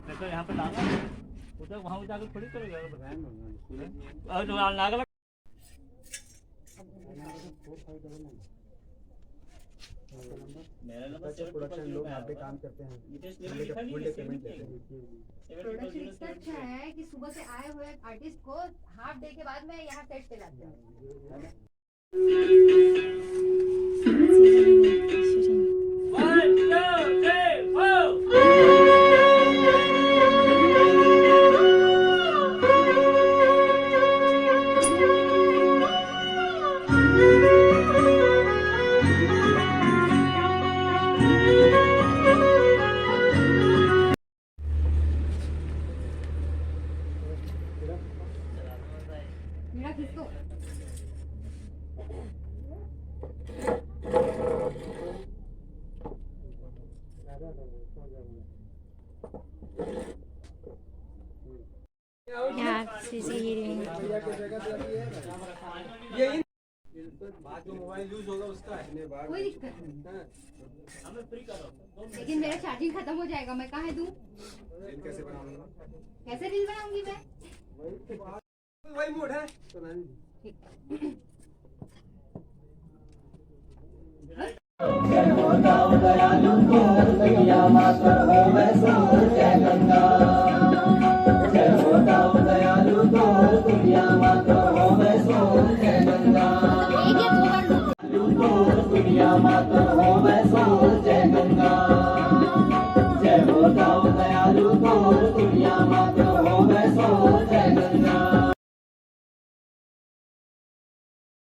Tractor यहाँ पे डालना उधर वहाँ जाकर थोड़ी करेगा और जो नागल मेरा नंबर प्रोडक्शन लोग यहाँ पे काम करते हैं, फुल डे पेमेंट लेते हैं। प्रोडक्शन इतना अच्छा है कि सुबह से आए हुए आर्टिस्ट को हाफ डे के बाद में यहाँ सेट पे लाते हैं। मेरा किसको यार सीसी हीलिंग ये बाद जो मोबाइल यूज होगा उसका है, कोई दिक्कत नहीं, लेकिन मेरा चार्जिंग खत्म हो जाएगा, मैं कहाँ दूँ? रील कैसे बनाऊंगा? कैसे रील बनाऊंगी मैं? वही मूड है तो एक या दो बार